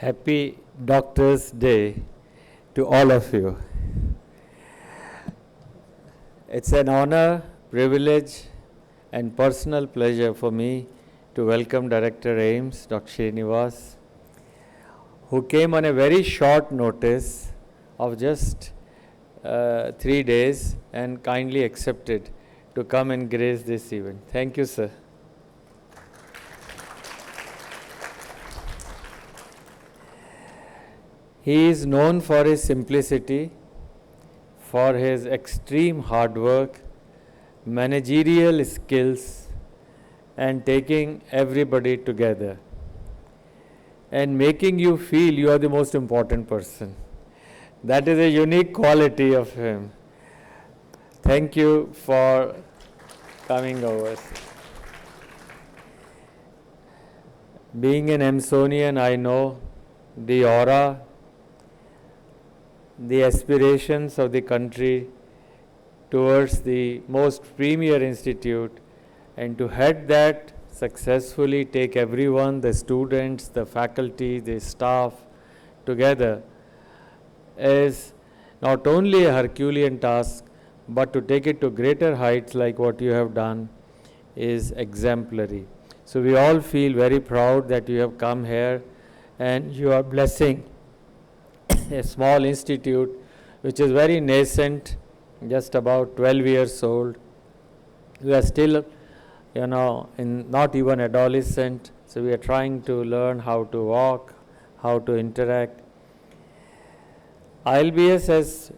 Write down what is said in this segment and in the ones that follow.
Happy Doctors' Day to all of you. It's an honor, privilege, and personal pleasure for me to welcome Director AIMS, Dr. Srinivas, who came on a very short notice of just 3 days and kindly accepted to come and grace this event. Thank you, sir. He is known for his simplicity, for his extreme hard work, managerial skills, and taking everybody together and making you feel you are the most important person. That is a unique quality of him. Thank you for coming over. Being an Amazonian, I know the aura, the aspirations of the country towards the most premier institute, and to head that successfully, take everyone, the students, the faculty, the staff together is not only a Herculean task, but to take it to greater heights like what you have done is exemplary. So we all feel very proud that you have come here and you are blessing a small institute which is very nascent, just about 12 years old. We are still, not even adolescent, so we are trying to learn how to walk, how to interact. ILBS has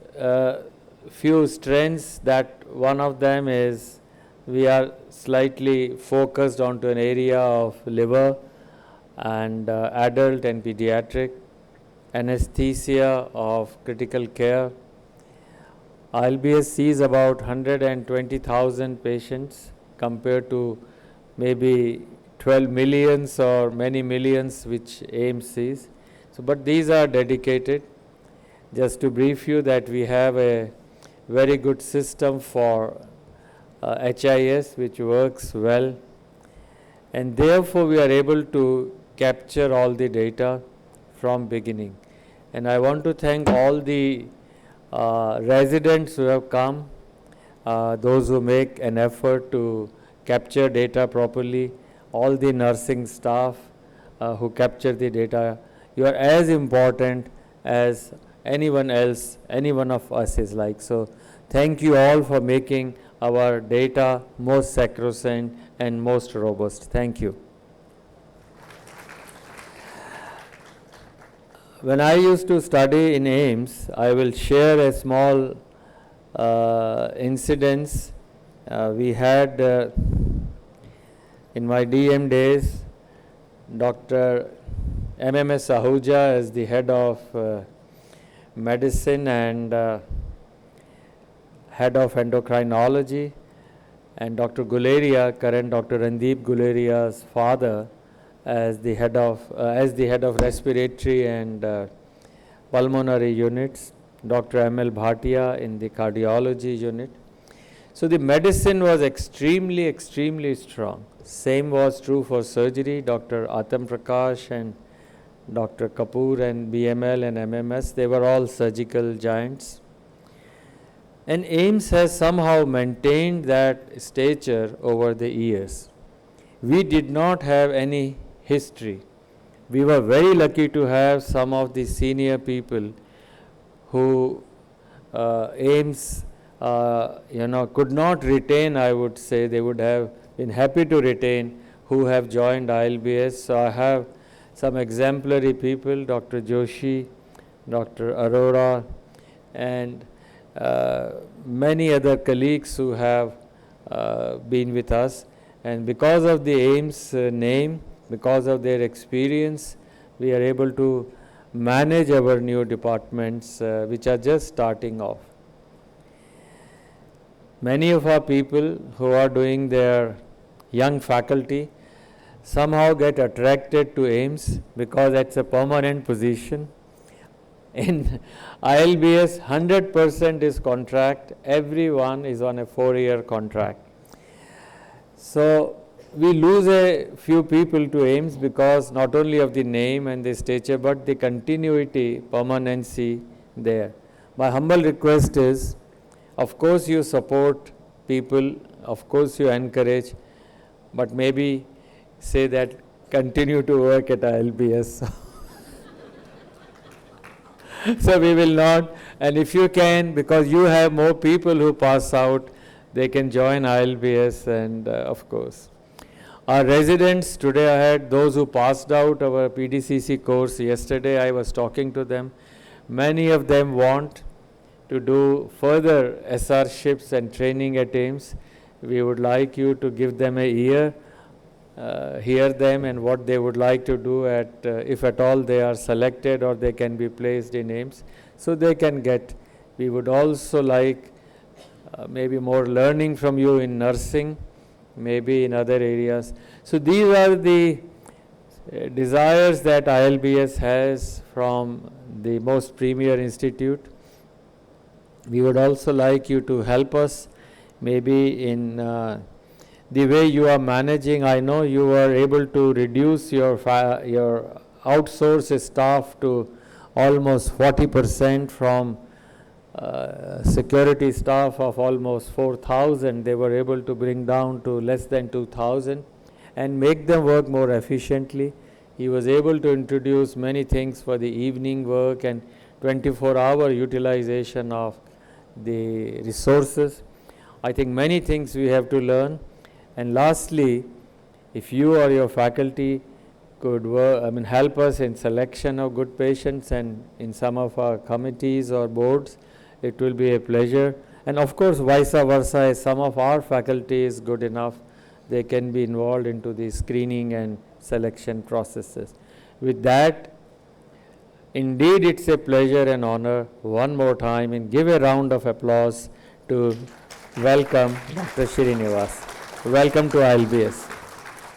few strengths. That one of them is we are slightly focused onto an area of liver and adult and pediatric, anesthesia of critical care. ILBS sees about 120,000 patients compared to maybe 12 millions or many millions which AIMS sees. So, but these are dedicated. Just to brief you that we have a very good system for HIS which works well, and therefore we are able to capture all the data from beginning. And I want to thank all the residents who have come, those who make an effort to capture data properly, all the nursing staff who capture the data. You are as important as anyone else, any one of us is like. So thank you all for making our data most sacrosanct and most robust. Thank you. When I used to study in AIMS, I will share a small incidents. We had in my DM days, Dr. MMS Ahuja as the head of medicine and head of endocrinology, and Dr. Guleria, current Dr. Randeep Guleria's father, as the head of respiratory and pulmonary units, Dr. M.L. Bhatia in the cardiology unit. So the medicine was extremely strong. Same was true for surgery. Dr. Atam Prakash and Dr. Kapoor and BML and MMS, they were all surgical giants. And AIMS has somehow maintained that stature over the years. We did not have any history. We were very lucky to have some of the senior people who AIMS could not retain, I would say. They would have been happy to retain, who have joined ILBS. So I have some exemplary people, Dr. Joshi, Dr. Arora, and many other colleagues who have been with us. And because of the AIMS name, because of their experience, we are able to manage our new departments which are just starting off. Many of our people who are doing their young faculty somehow get attracted to AIMS because it's a permanent position. In ILBS, 100% is contract. Everyone is on a 4-year contract. So we lose a few people to AIIMS because not only of the name and the stature, but the continuity, permanency there. My humble request is, of course you support people, of course you encourage, but maybe say that continue to work at ILBS. So we will not, and if you can, because you have more people who pass out, they can join ILBS, and of course. Our residents, today I had those who passed out our PDCC course. Yesterday I was talking to them. Many of them want to do further SR-ships and training at AIIMS. We would like you to give them a year, hear them and what they would like to do at, if at all they are selected or they can be placed in AIIMS, so they can get. We would also like maybe more learning from you in nursing, maybe in other areas. So these are the desires that ILBS has from the most premier institute. We would also like you to help us maybe in the way you are managing. I know you are able to reduce your outsourced staff to almost 40% from security staff of almost 4,000. They were able to bring down to less than 2,000 and make them work more efficiently. He was able to introduce many things for the evening work and 24-hour utilization of the resources. I think many things we have to learn. And lastly, if you or your faculty could help us in selection of good patients and in some of our committees or boards, it will be a pleasure. And of course, vice versa, if some of our faculty is good enough, they can be involved into the screening and selection processes. With that, indeed it's a pleasure and honor one more time, and give a round of applause to welcome Dr. Srinivas. Welcome to ILBS.